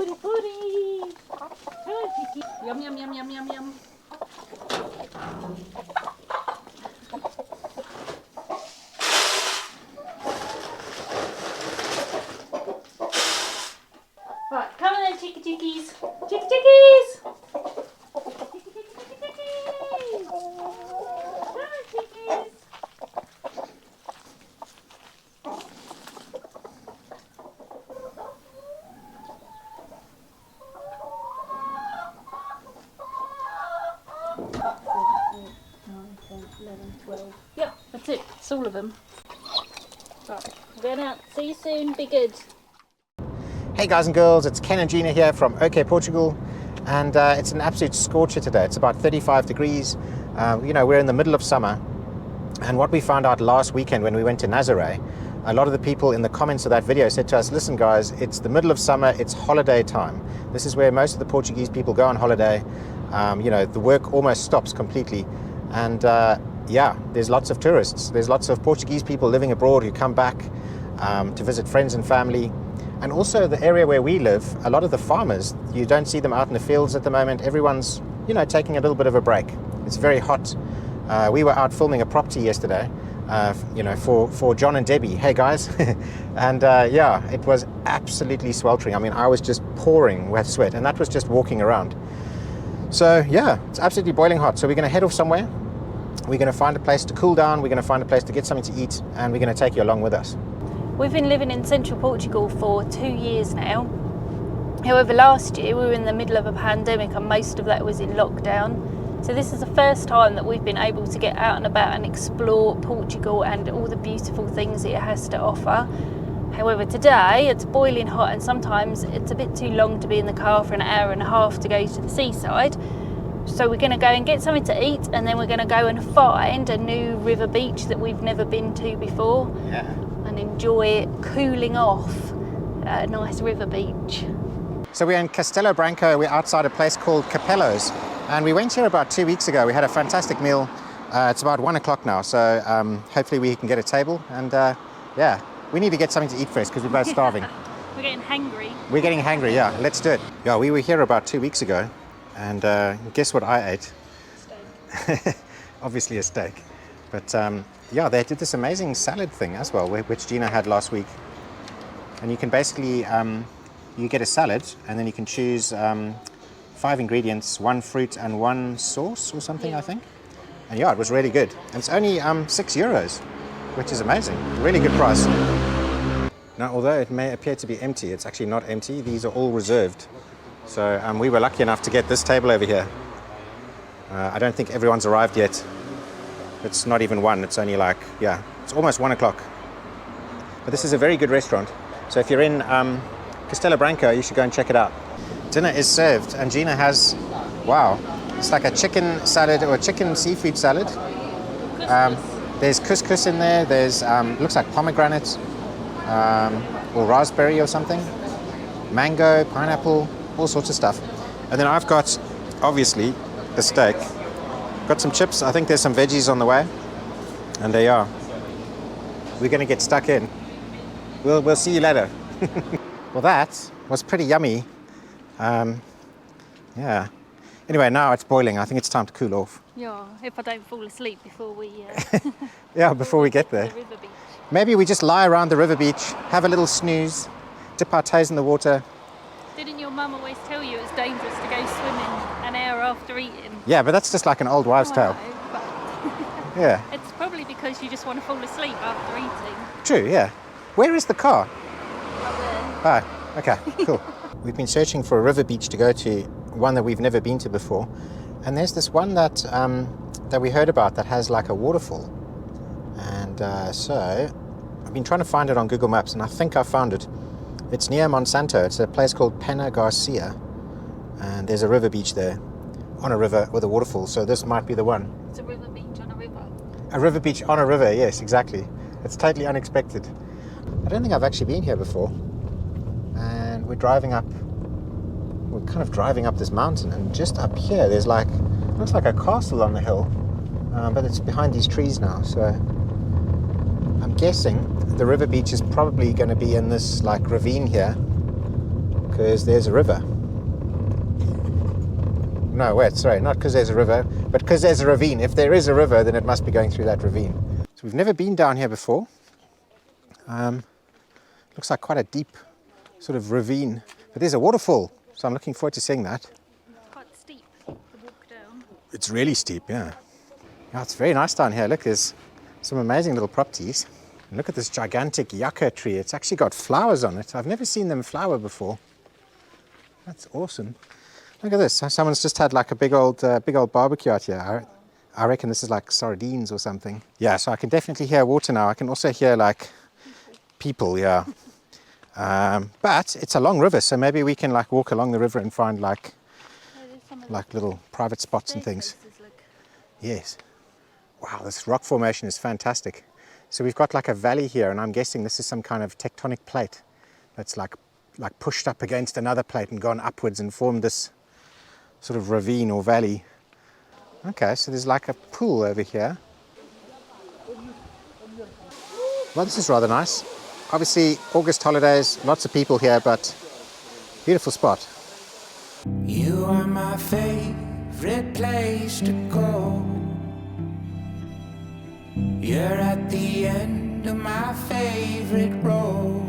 Foodie, foodie. Yum, yum, yum, yum, yum, yum. Right, come on then, chickie chickies. Chickie chickies. Yep, that's it. It's all of them. Right, I'm going out. See you soon. Be good. Hey guys and girls, it's Ken and Gina here from OKportugal, and it's an absolute scorcher today. It's about 35 degrees. You know, we're in the middle of summer, and what we found out last weekend when we went to Nazaré, a lot of the people in the comments of that video said to us, listen guys, it's the middle of summer, it's holiday time. This is where most of the Portuguese people go on holiday. You know, the work almost stops completely, and yeah, there's lots of tourists. There's lots of Portuguese people living abroad who come back to visit friends and family. And also the area where we live, a lot of the farmers, you don't see them out in the fields at the moment. Everyone's, you know, taking a little bit of a break. It's very hot. We were out filming a property yesterday, you know, for John and Debbie. Hey guys. And yeah, it was absolutely sweltering. I mean, I was just pouring wet sweat, and that was just walking around. So yeah, it's absolutely boiling hot. So we're going to head off somewhere. We're going to find a place to cool down. We're going to find a place to get something to eat, and we're going to take you along with us. We've been living in Central Portugal for 2 years now. However, last year we were in the middle of a pandemic and most of that was in lockdown. So this is the first time that we've been able to get out and about and explore Portugal and all the beautiful things it has to offer. However, today it's boiling hot and sometimes it's a bit too long to be in the car for an hour and a half to go to the seaside. So we're going to go and get something to eat, and then we're going to go and find a new river beach that we've never been to before. Yeah. And enjoy cooling off at a nice river beach. So we're in Castelo Branco. We're outside a place called Capello's, and we went here about 2 weeks ago. We had a fantastic meal. It's about 1 o'clock now, so hopefully we can get a table, and yeah, we need to get something to eat first because we're both starving. We're getting hangry. We're getting hangry, yeah. Let's do it. Yeah, we were here about 2 weeks ago, and guess what I ate? Steak. Obviously a steak. But yeah, they did this amazing salad thing as well, which Gina had last week. And you can basically, you get a salad, and then you can choose 5 ingredients, 1 fruit and 1 sauce or something, yeah. I think. And yeah, it was really good. And it's only €6, which is amazing. Really good price. Now, although it may appear to be empty, it's actually not empty. These are all reserved. So we were lucky enough to get this table over here. I don't think everyone's arrived yet. It's not even 1, it's only like, yeah, it's almost 1 o'clock. But this is a very good restaurant. So if you're in Castelo Branco, you should go and check it out. Dinner is served, and Gina has, wow, it's like a chicken salad or a chicken seafood salad. There's couscous in there, there's, looks like pomegranate or raspberry or something. Mango, pineapple, all sorts of stuff. And then I've got, obviously, the steak. Got some chips. I think there's some veggies on the way, and there you are. We're going to get stuck in. We'll see you later. Well, that was pretty yummy. Yeah. Anyway, now it's boiling. I think it's time to cool off. Yeah, if I don't fall asleep before we. Yeah, before we get there. The river beach. Maybe we just lie around the river beach, have a little snooze, dip our toes in the water. Didn't your mum always tell you it's dangerous to go swimming an hour after eating? Yeah, but that's just like an old wives' tale. Yeah. It's probably because you just want to fall asleep after eating. True, yeah. Where is the car? Up there. Oh, okay, cool. We've been searching for a river beach to go to, one that we've never been to before. And there's this one that that we heard about that has like a waterfall. And so I've been trying to find it on Google Maps, and I think I found it. It's near Monsanto. It's a place called Penha Garcia. And there's a river beach there, on a river with a waterfall. So this might be the one. It's a river beach on a river. A river beach on a river, yes, exactly. It's totally unexpected. I don't think I've actually been here before. And we're kind of driving up this mountain, and just up here there's like, looks like a castle on the hill, but it's behind these trees now. So I'm guessing the river beach is probably going to be in this like ravine here, because there's a river. No, wait, sorry, not because there's a river, but because there's a ravine. If there is a river, then it must be going through that ravine. So we've never been down here before. Looks like quite a deep sort of ravine, but there's a waterfall, so I'm looking forward to seeing that. It's quite steep, the walk down. It's really steep, yeah. Yeah, it's very nice down here. Look, there's some amazing little properties. And look at this gigantic yucca tree. It's actually got flowers on it. I've never seen them flower before. That's awesome. Look at this. Someone's just had like a big old barbecue out here. I reckon this is like sardines or something. Yeah, so I can definitely hear water now. I can also hear like people, yeah. But it's a long river, so maybe we can like walk along the river and find like little private spots and things. Yes. Wow, this rock formation is fantastic. So we've got like a valley here, and I'm guessing this is some kind of tectonic plate that's like pushed up against another plate and gone upwards and formed this sort of ravine or valley. Okay, so there's like a pool over here. Well, this is rather nice. Obviously, August holidays, lots of people here, but beautiful spot. You are my favorite place to go. You're at the end of my favorite road.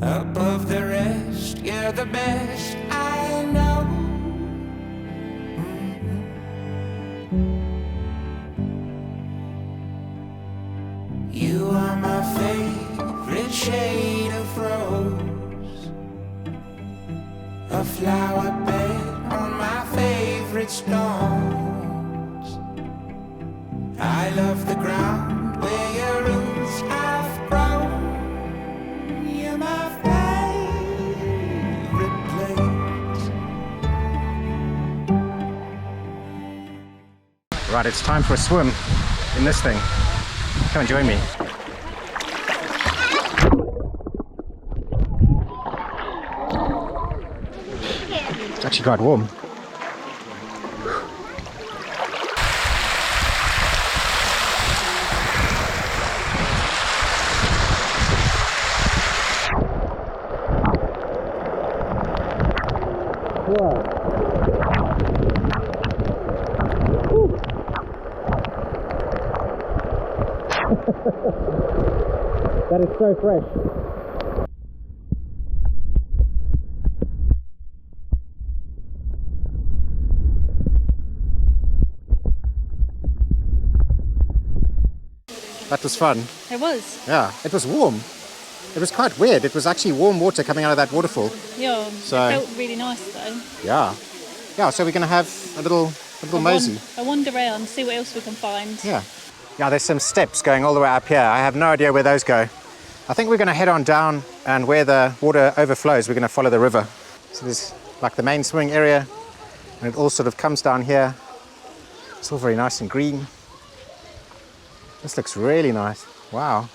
Above the rest, you're the best I know. You are my favorite shade of rose. A flower bed on my favorite stones. I love the ground where your roots have grown. You're my favorite place. Right, it's time for a swim in this thing. Come and join me. It's actually quite warm. That is so fresh. That was fun. It was. Yeah, it was warm. It was quite weird. It was actually warm water coming out of that waterfall. Yeah, So- it felt really nice though. Yeah. Yeah, so we're going to have a little mosey. I wander around, see what else we can find. Yeah. Yeah, there's some steps going all the way up here. I have no idea where those go. I think we're going to head on down, and where the water overflows, we're going to follow the river. So there's like the main swimming area, and it all sort of comes down here. It's all very nice and green. This looks really nice. Wow.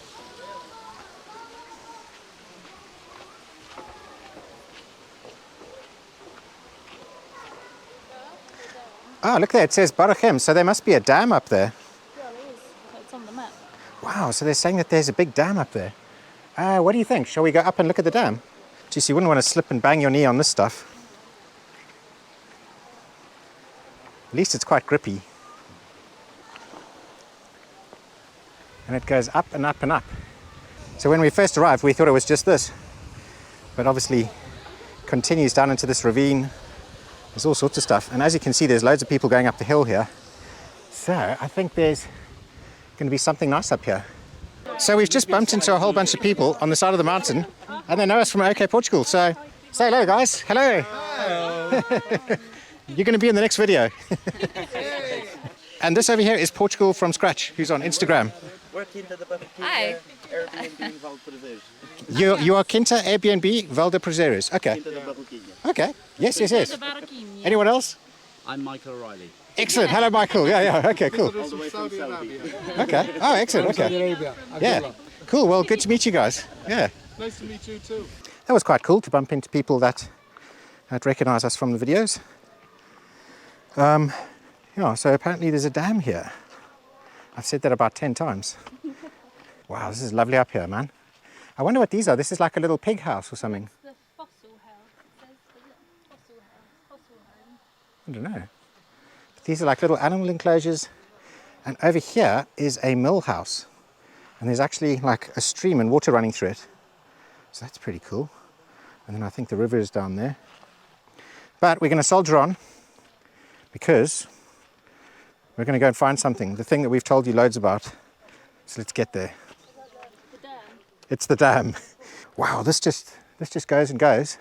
Oh, look there, it says Barachem, so there must be a dam up there. Yeah, there is. It's on the map. Wow, so they're saying that there's a big dam up there. What do you think? Shall we go up and look at the dam? Geez, you wouldn't want to slip and bang your knee on this stuff. At least it's quite grippy. And it goes up and up and up. So when we first arrived, we thought it was just this. But obviously, continues down into this ravine. There's all sorts of stuff. And as you can see, there's loads of people going up the hill here. So I think there's going to be something nice up here. So we've just bumped into a whole bunch of people on the side of the mountain, and they know us from OKportugal. So say hello, guys. Hello. You're going to be in the next video. And this over here is Portugal from Scratch, who's on Instagram. Hi. You are Quinta Airbnb Val de Prazeres. Okay. Okay. Yes. Anyone else? I'm Michael O'Reilly. Excellent. Hello, Michael. Yeah. Okay, cool. Okay. Oh, excellent. Okay. Yeah. Cool. Well, good to meet you guys. Yeah. Nice to meet you too. That was quite cool to bump into people that recognize us from the videos. Yeah, so apparently there's a dam here. I've said that about 10 times. Wow, this is lovely up here, man. I wonder what these are. This is like a little pig house or something. It's the fossil house. It says the fossil house, fossil home. I don't know. But these are like little animal enclosures. And over here is a mill house. And there's actually like a stream and water running through it. So that's pretty cool. And then I think the river is down there. But we're going to soldier on because we're going to go and find something. The thing that we've told you loads about. So let's get there. The dam. It's the dam. Wow, this just goes and goes.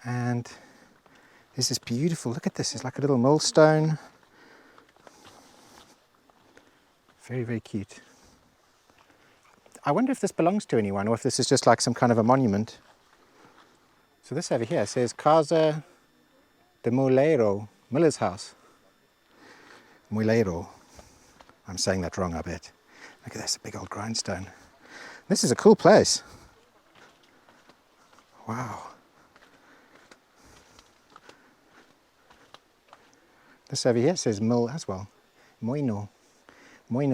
And there's this beautiful, look at this, it's like a little millstone. Very, very cute. I wonder if this belongs to anyone or if this is just like some kind of a monument. So this over here says Casa de Moleiro, Miller's house. Moleiro. I'm saying that wrong, I bet. Look at this, a big old grindstone. This is a cool place. Wow. This over here says mill as well. Moinho mill. Yeah,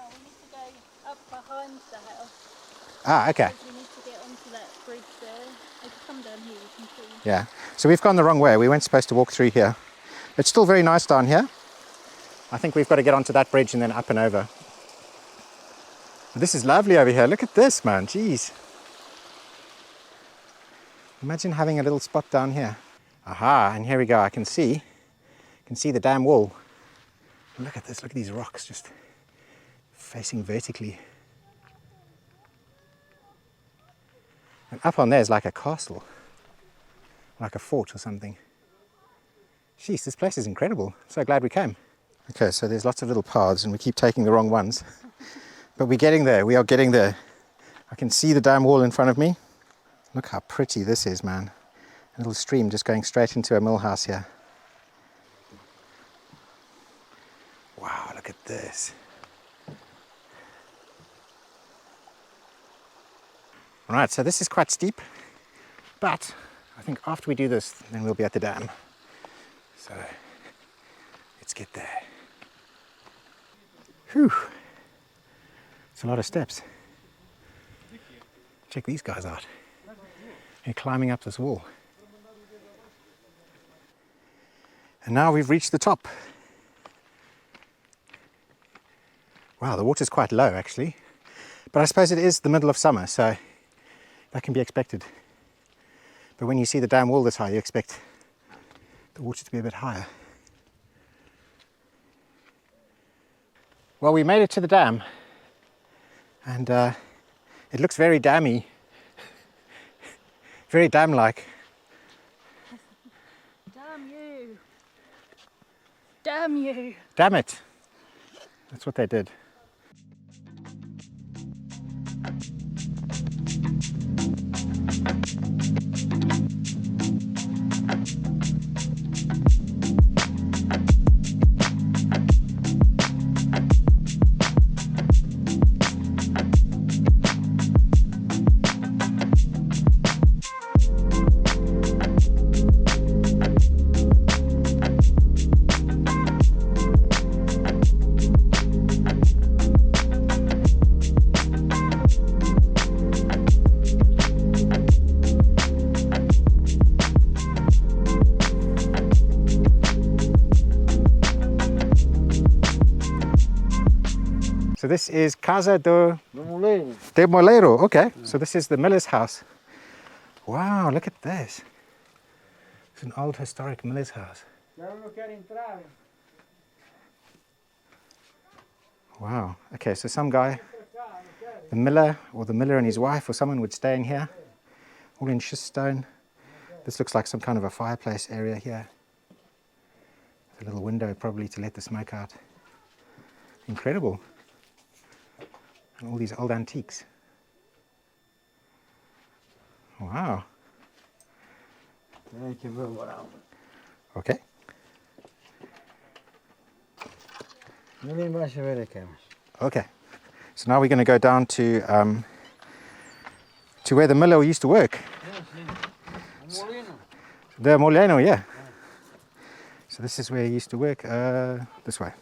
we need to go up behind the house. Ah, okay. We need to get onto that bridge there. If you come down here, you can see. Yeah. So we've gone the wrong way. We weren't supposed to walk through here. It's still very nice down here. I think we've got to get onto that bridge and then up and over. This is lovely over here. Look at this, man. Jeez. Imagine having a little spot down here. Aha, and here we go. I can see the dam wall. Look at this. Look at these rocks just facing vertically. And up on there is like a castle, like a fort or something. Jeez, this place is incredible. So glad we came. Okay, so there's lots of little paths and we keep taking the wrong ones. But we're getting there. We are getting there. I can see the dam wall in front of me. Look how pretty this is, man. A little stream just going straight into a mill house here. Wow, look at this. All right, so this is quite steep, but I think after we do this, then we'll be at the dam. So let's get there. Whew. It's a lot of steps. Check these guys out. They're climbing up this wall. And now we've reached the top. Wow, the water's quite low actually. But I suppose it is the middle of summer, so that can be expected. But when you see the dam wall this high, you expect the water to be a bit higher. Well, we made it to the dam, and it looks very dammy, very dam-like. Damn you! Damn you! Damn it! That's what they did. So this is Casa de Moleiro. Okay, so this is the miller's house. Wow, look at this. It's an old historic miller's house. Wow, okay, so some guy, the miller and his wife or someone would stay in here, all in schist stone. This looks like some kind of a fireplace area here. With a little window probably to let the smoke out. Incredible. And all these old antiques. Wow. Okay. Okay. So now we're going to go down to where the miller used to work. The Molino, yeah. So this is where he used to work. This way.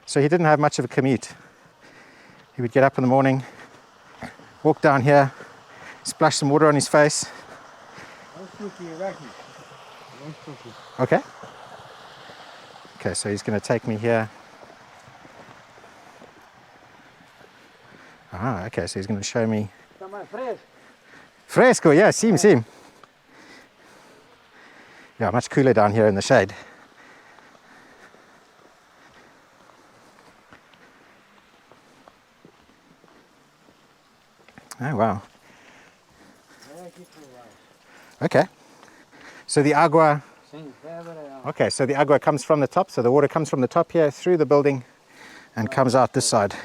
So he didn't have much of a commute. He would get up in the morning, walk down here, splash some water on his face. Okay. Okay, so he's going to take me here. Ah, okay, so he's going to show me. Fresco, yeah, sim. Yeah, much cooler down here in the shade. Oh, wow. Okay. So the agua, okay, so the agua comes from the top, so the water comes from the top here through the building and comes out this side.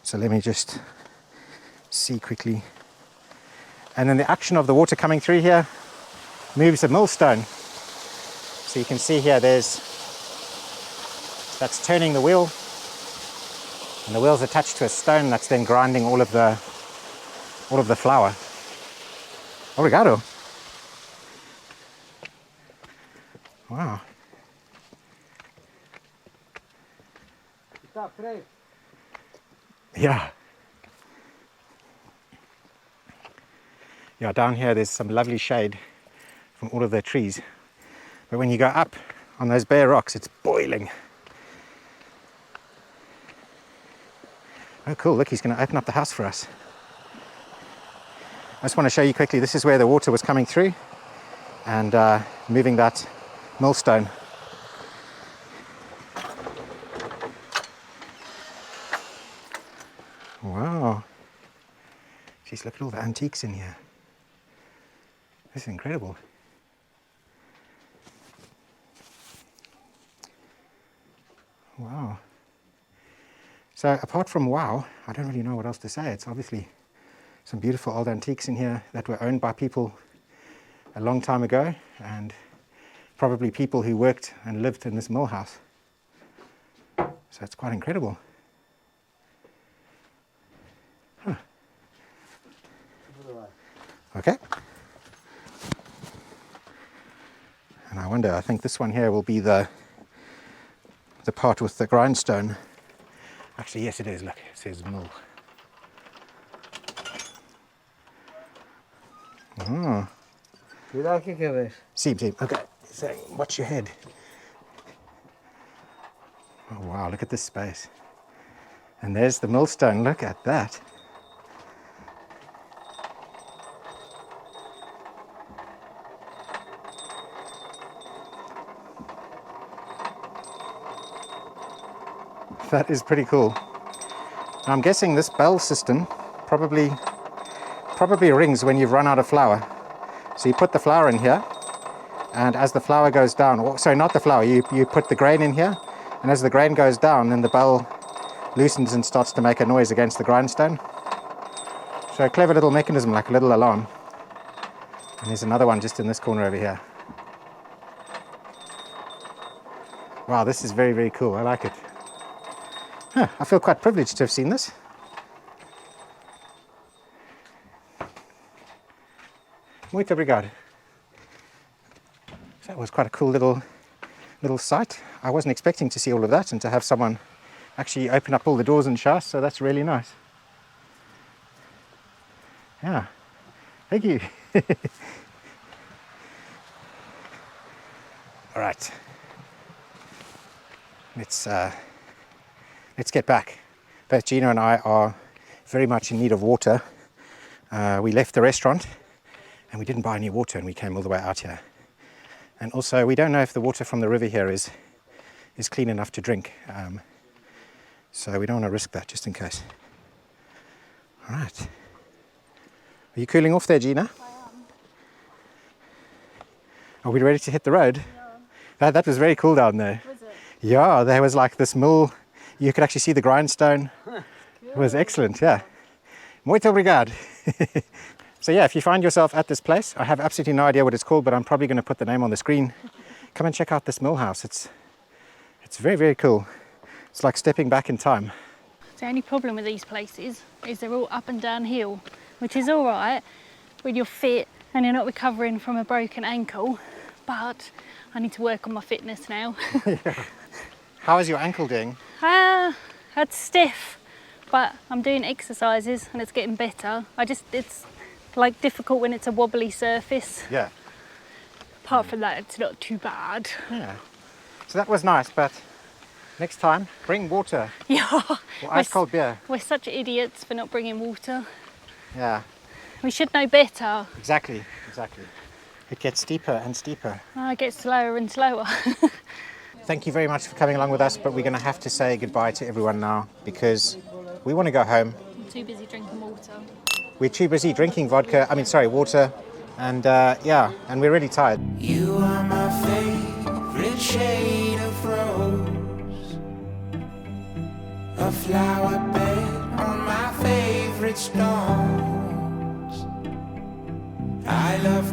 So let me just see quickly. And then the action of the water coming through here moves the millstone. So you can see here that's turning the wheel, and the wheel's attached to a stone that's then grinding all of the flour. Obrigado. Wow. Yeah. Yeah, down here there's some lovely shade from all of the trees. But when you go up on those bare rocks, it's boiling. Oh, cool. Look, he's going to open up the house for us. I just want to show you quickly, this is where the water was coming through and moving that millstone. Wow. Jeez, look at all the antiques in here. This is incredible. Wow. So apart from wow, I don't really know what else to say. It's obviously some beautiful old antiques in here that were owned by people a long time ago, and probably people who worked and lived in this mill house. So it's quite incredible. Huh. Okay. And I wonder, I think this one here will be the part with the grindstone. Actually, yes it is, look, it says mill. Oh. See, okay, so watch your head. Oh wow, look at this space. And there's the millstone, look at that. That is pretty cool. Now, I'm guessing this bell system probably rings when you've run out of flour. So you put the flour in here, and as the flour goes down, or sorry, not the flour, you put the grain in here, and as the grain goes down, then the bell loosens and starts to make a noise against the grindstone. So a clever little mechanism, like a little alarm. And there's another one just in this corner over here. Wow, this is very, very cool. I like it. Huh, I feel quite privileged to have seen this. Muito obrigado. So that was quite a cool little site. I wasn't expecting to see all of that and to have someone actually open up all the doors and shafts, so that's really nice. Yeah, thank you. All right, let's get back. Both Gina and I are very much in need of water. We left the restaurant and we didn't buy any water, and we came all the way out here. And also, we don't know if the water from the river here is clean enough to drink. So we don't want to risk that, just in case. All right. Are you cooling off there, Gina? I am. Are we ready to hit the road? Yeah. That was very cool down there. Was it? Yeah, there was like this mill. You could actually see the grindstone. It was excellent, yeah. Muito obrigado. So yeah, if you find yourself at this place, I have absolutely no idea what it's called, but I'm probably going to put the name on the screen. Come and check out this mill house. It's very, very cool. It's like stepping back in time. The only problem with these places is they're all up and down hill, which is all right when you're fit and you're not recovering from a broken ankle, but I need to work on my fitness now. Yeah. How is your ankle doing? That's stiff, but I'm doing exercises and it's getting better. It's like difficult when it's a wobbly surface. Yeah. Apart from that, it's not too bad. Yeah. So that was nice, but next time, bring water Yeah. or ice cold beer. We're such idiots for not bringing water. Yeah, We should know better. exactly, exactly. It gets steeper and steeper. Oh, it gets slower and slower. Thank you very much for coming along with us, but we're going to have to say goodbye to everyone now because we want to go home. I'm too busy drinking water. We're too busy drinking water, and yeah, and we're really tired. You are my favorite shade of rose, a flower bed on my favorite stones. I love